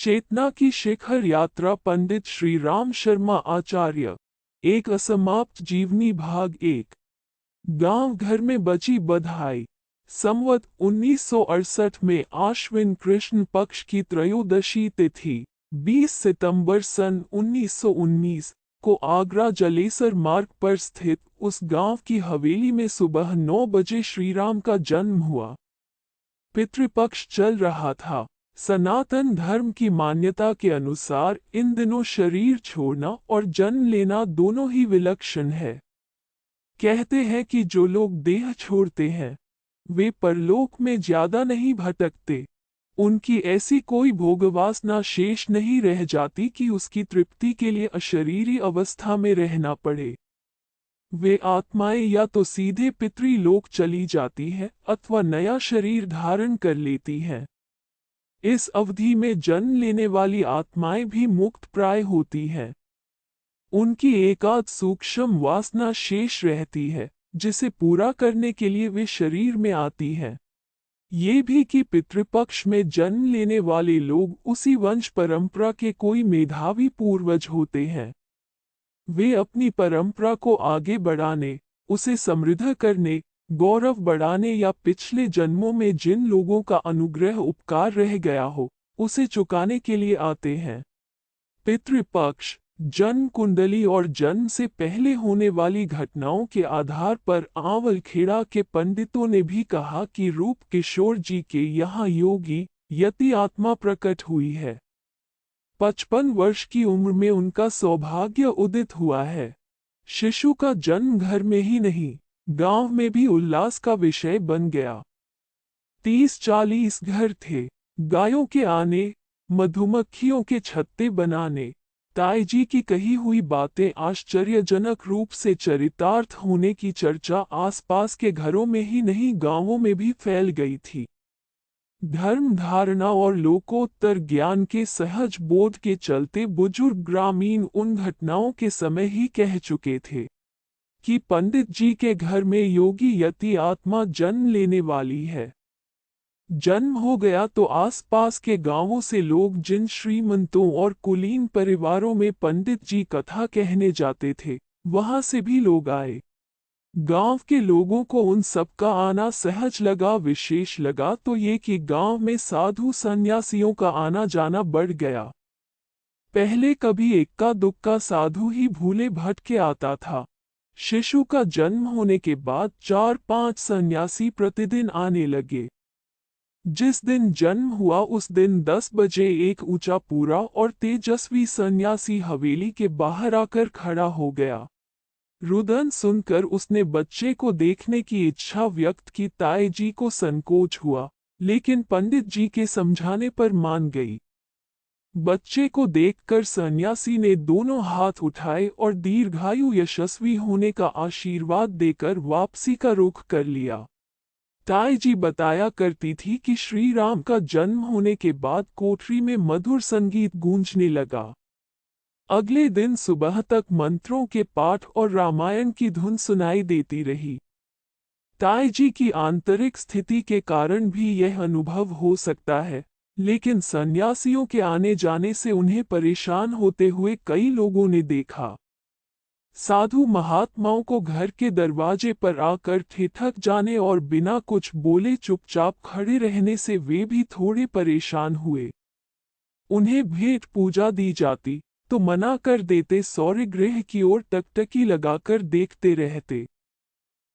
चेतना की शिखर यात्रा पंडित श्री राम शर्मा आचार्य। एक असमाप्त जीवनी भाग 1। गांव घर में बची बधाई। संवत 1968 में आश्विन कृष्ण पक्ष की त्रयोदशी तिथि 20 सितंबर सन 1919 को आगरा जलेसर मार्ग पर स्थित उस गांव की हवेली में सुबह 9 बजे श्रीराम का जन्म हुआ। पितृपक्ष चल रहा था। सनातन धर्म की मान्यता के अनुसार इन दिनों शरीर छोड़ना और जन्म लेना दोनों ही विलक्षण है। कहते हैं कि जो लोग देह छोड़ते हैं वे परलोक में ज्यादा नहीं भटकते। उनकी ऐसी कोई भोगवासना शेष नहीं रह जाती कि उसकी तृप्ति के लिए अशरीरी अवस्था में रहना पड़े। वे आत्माएं या तो सीधे पितृलोक चली जाती हैं अथवा नया शरीर धारण कर लेती हैं। इस अवधि में जन्म लेने वाली आत्माएं भी मुक्त प्राय होती हैं। उनकी एकाध सूक्ष्म वासना शेष रहती है जिसे पूरा करने के लिए वे शरीर में आती हैं। ये भी कि पितृपक्ष में जन्म लेने वाले लोग उसी वंश परंपरा के कोई मेधावी पूर्वज होते हैं। वे अपनी परंपरा को आगे बढ़ाने, उसे समृद्ध करने, गौरव बढ़ाने या पिछले जन्मों में जिन लोगों का अनुग्रह उपकार रह गया हो उसे चुकाने के लिए आते हैं। पितृपक्ष जन्म कुंडली और जन्म से पहले होने वाली घटनाओं के आधार पर आंवलखेड़ा के पंडितों ने भी कहा कि रूप किशोर जी के यहाँ योगी यति आत्मा प्रकट हुई है। 55 वर्ष की उम्र में उनका सौभाग्य उदित हुआ है। शिशु का जन्म घर में ही नहीं गांव में भी उल्लास का विषय बन गया। 30-40 घर थे। गायों के आने, मधुमक्खियों के छत्ते बनाने, ताई जी की कही हुई बातें आश्चर्यजनक रूप से चरितार्थ होने की चर्चा आसपास के घरों में ही नहीं गांवों में भी फैल गई थी। धर्म धारणा और लोकोत्तर ज्ञान के सहज बोध के चलते बुजुर्ग ग्रामीण उन घटनाओं के समय ही कह चुके थे कि पंडित जी के घर में योगी यति आत्मा जन्म लेने वाली है। जन्म हो गया तो आसपास के गांवों से लोग, जिन श्रीमंतों और कुलीन परिवारों में पंडित जी कथा कहने जाते थे, वहां से भी लोग आए। गांव के लोगों को उन सबका आना सहज लगा। विशेष लगा तो ये कि गांव में साधु सन्यासियों का आना जाना बढ़ गया। पहले कभी इक्का दुक्का साधु ही भूले भटके आता था। शिशु का जन्म होने के बाद 4-5 सन्यासी प्रतिदिन आने लगे। जिस दिन जन्म हुआ उस दिन 10 बजे एक ऊंचा पूरा और तेजस्वी सन्यासी हवेली के बाहर आकर खड़ा हो गया। रुदन सुनकर उसने बच्चे को देखने की इच्छा व्यक्त की। ताई जी को संकोच हुआ, लेकिन पंडित जी के समझाने पर मान गई। बच्चे को देखकर सन्यासी ने दोनों हाथ उठाए और दीर्घायु यशस्वी होने का आशीर्वाद देकर वापसी का रुख कर लिया। ताई जी बताया करती थी कि श्री राम का जन्म होने के बाद कोठरी में मधुर संगीत गूंजने लगा। अगले दिन सुबह तक मंत्रों के पाठ और रामायण की धुन सुनाई देती रही। ताई जी की आंतरिक स्थिति के कारण भी यह अनुभव हो सकता है, लेकिन सन्यासियों के आने जाने से उन्हें परेशान होते हुए कई लोगों ने देखा। साधु महात्माओं को घर के दरवाजे पर आकर ठिठक जाने और बिना कुछ बोले चुपचाप खड़े रहने से वे भी थोड़े परेशान हुए। उन्हें भेंट पूजा दी जाती तो मना कर देते, सौर्यगृह की ओर टकटकी लगाकर देखते रहते।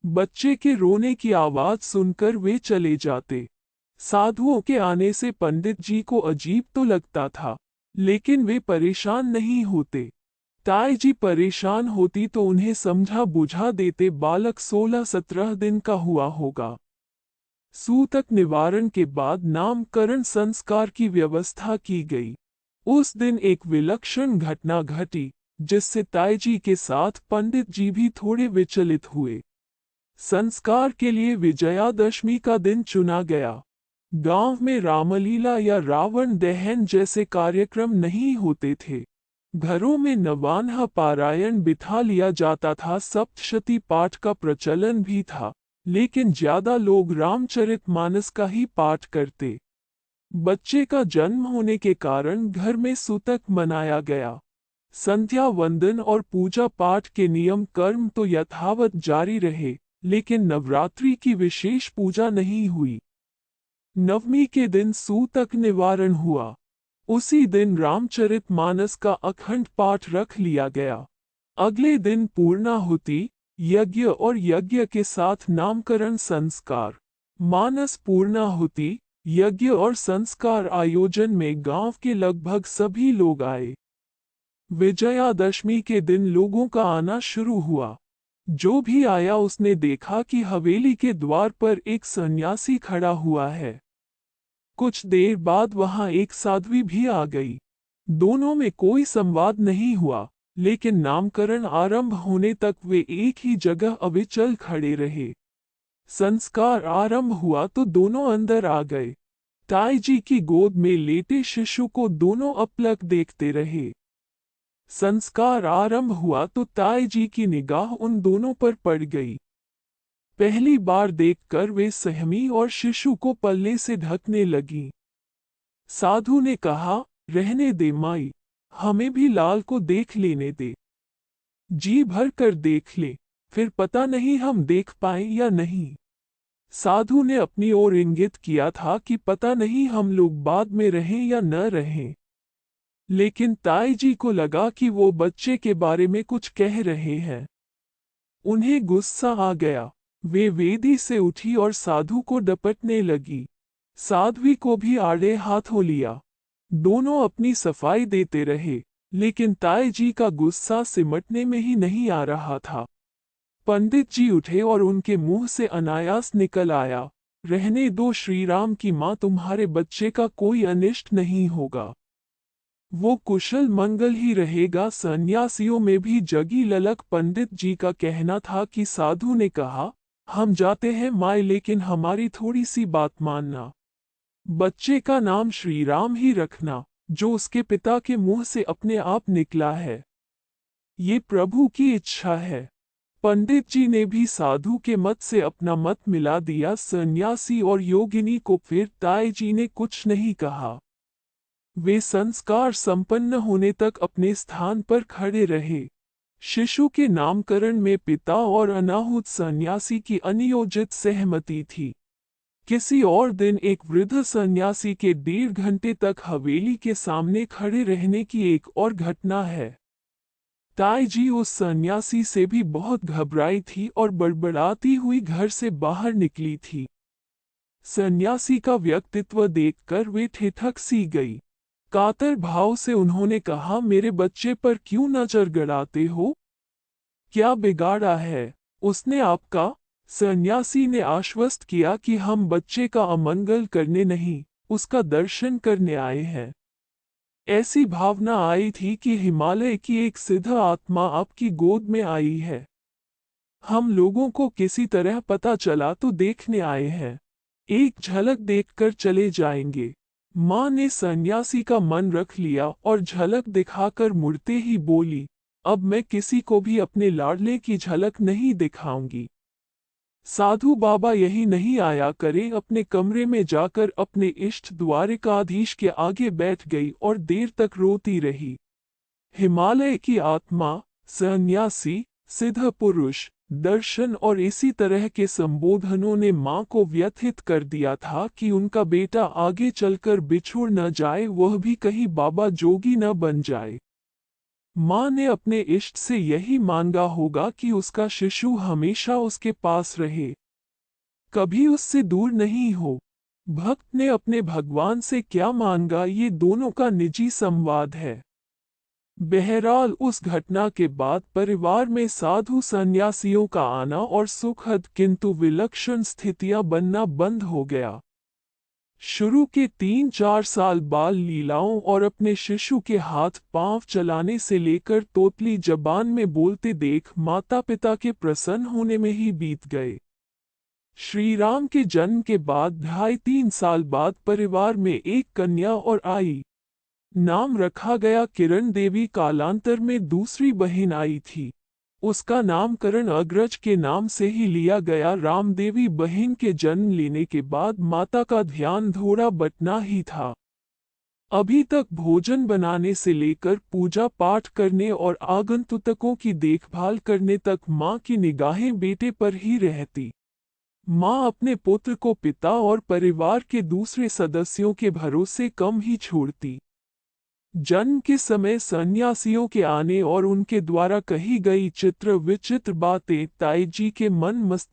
बच्चे के रोने की आवाज सुनकर वे चले जाते। साधुओं के आने से पंडित जी को अजीब तो लगता था, लेकिन वे परेशान नहीं होते। ताई जी परेशान होती तो उन्हें समझा बुझा देते। बालक 16-17 दिन का हुआ होगा। सूतक निवारण के बाद नामकरण संस्कार की व्यवस्था की गई। उस दिन एक विलक्षण घटना घटी जिससे ताई जी के साथ पंडित जी भी थोड़े विचलित हुए। संस्कार के लिए विजयादशमी का दिन चुना गया। गांव में रामलीला या रावण दहन जैसे कार्यक्रम नहीं होते थे। घरों में नवान्ह पारायण बिठा लिया जाता था। सप्तशती पाठ का प्रचलन भी था, लेकिन ज्यादा लोग रामचरितमानस का ही पाठ करते। बच्चे का जन्म होने के कारण घर में सूतक मनाया गया। संध्या वंदन और पूजा पाठ के नियम कर्म तो यथावत जारी रहे, लेकिन नवरात्रि की विशेष पूजा नहीं हुई। नवमी के दिन सूतक निवारण हुआ। उसी दिन रामचरितमानस का अखंड पाठ रख लिया गया। अगले दिन पूर्णाहुति, यज्ञ और यज्ञ के साथ नामकरण संस्कार। मानस पूर्णाहुति, यज्ञ और संस्कार आयोजन में गांव के लगभग सभी लोग आए। विजयादशमी के दिन लोगों का आना शुरू हुआ। जो भी आया उसने देखा कि हवेली के द्वार पर एक सन्यासी खड़ा हुआ है। कुछ देर बाद वहां एक साध्वी भी आ गई। दोनों में कोई संवाद नहीं हुआ, लेकिन नामकरण आरंभ होने तक वे एक ही जगह अविचल खड़े रहे। संस्कार आरंभ हुआ तो दोनों अंदर आ गए। ताई जी की गोद में लेटे शिशु को दोनों अपलक देखते रहे। संस्कार आरंभ हुआ तो ताई जी की निगाह उन दोनों पर पड़ गई। पहली बार देखकर वे सहमी और शिशु को पल्ले से ढकने लगी। साधु ने कहा, रहने दे माई, हमें भी लाल को देख लेने दे। जी भर कर देख ले, फिर पता नहीं हम देख पाए या नहीं। साधु ने अपनी ओर इंगित किया था कि पता नहीं हम लोग बाद में रहें या न रहें। लेकिन ताई जी को लगा कि वो बच्चे के बारे में कुछ कह रहे हैं। उन्हें गुस्सा आ गया। वे वेदी से उठी और साधु को डपटने लगी। साध्वी को भी आड़े हाथों लिया। दोनों अपनी सफाई देते रहे, लेकिन ताई जी का गुस्सा सिमटने में ही नहीं आ रहा था। पंडित जी उठे और उनके मुंह से अनायास निकल आया, रहने दो श्री राम की मां, तुम्हारे बच्चे का कोई अनिष्ट नहीं होगा। वो कुशल मंगल ही रहेगा। सन्यासियों में भी जगी ललक। पंडित जी का कहना था कि साधु ने कहा, हम जाते हैं माए, लेकिन हमारी थोड़ी सी बात मानना। बच्चे का नाम श्री राम ही रखना, जो उसके पिता के मुंह से अपने आप निकला है। ये प्रभु की इच्छा है। पंडित जी ने भी साधु के मत से अपना मत मिला दिया। सन्यासी और योगिनी को फिर ताई जी ने कुछ नहीं कहा। वे संस्कार संपन्न होने तक अपने स्थान पर खड़े रहे। शिशु के नामकरण में पिता और अनाहुत सन्यासी की अनियोजित सहमति थी। किसी और दिन एक वृद्ध सन्यासी के 1.5 घंटे तक हवेली के सामने खड़े रहने की एक और घटना है। ताई जी उस सन्यासी से भी बहुत घबराई थी और बड़बड़ाती हुई घर से बाहर निकली थी। सन्यासी का व्यक्तित्व देखकर वे ठिठक सी गई। कातर भाव से उन्होंने कहा, मेरे बच्चे पर क्यों नजर गड़ाते हो? क्या बिगाड़ा है उसने आपका? सन्यासी ने आश्वस्त किया कि हम बच्चे का अमंगल करने नहीं, उसका दर्शन करने आए हैं। ऐसी भावना आई थी कि हिमालय की एक सिद्ध आत्मा आपकी गोद में आई है। हम लोगों को किसी तरह पता चला तो देखने आए हैं। एक झलक देखकर चले जाएंगे। माँ ने सन्यासी का मन रख लिया और झलक दिखाकर मुड़ते ही बोली, अब मैं किसी को भी अपने लाडले की झलक नहीं दिखाऊंगी। साधु बाबा यही नहीं आया करे। अपने कमरे में जाकर अपने इष्ट द्वारिकाधीश के आगे बैठ गई और देर तक रोती रही। हिमालय की आत्मा, सन्यासी, सिद्ध पुरुष, दर्शन और इसी तरह के संबोधनों ने माँ को व्यथित कर दिया था कि उनका बेटा आगे चलकर बिछुड़ न जाए, वह भी कहीं बाबा जोगी न बन जाए। माँ ने अपने इष्ट से यही मांगा होगा कि उसका शिशु हमेशा उसके पास रहे, कभी उससे दूर नहीं हो। भक्त ने अपने भगवान से क्या मांगा, ये दोनों का निजी संवाद है। बहरहाल उस घटना के बाद परिवार में साधु सन्यासियों का आना और सुखद किंतु विलक्षण स्थितियां बनना बंद हो गया। शुरू के 3-4 साल बाल लीलाओं और अपने शिशु के हाथ पांव चलाने से लेकर तोतली जबान में बोलते देख माता पिता के प्रसन्न होने में ही बीत गए। श्री राम के जन्म के बाद 2.5-3 साल बाद परिवार में एक कन्या और आई। नाम रखा गया किरण देवी। कालांतर में दूसरी बहन आई थी। उसका नामकरण अग्रज के नाम से ही लिया गया। रामदेवी बहन के जन्म लेने के बाद माता का ध्यान थोड़ा बटना ही था। अभी तक भोजन बनाने से लेकर पूजा पाठ करने और आगंतुकों की देखभाल करने तक माँ की निगाहें बेटे पर ही रहती। माँ अपने पुत्र को पिता और परिवार के दूसरे सदस्यों के भरोसे कम ही छोड़ती। जन्म के समय सन्यासियों के आने और उनके द्वारा कही गई चित्र विचित्र बातें ताई जी के मन मस्तिष्क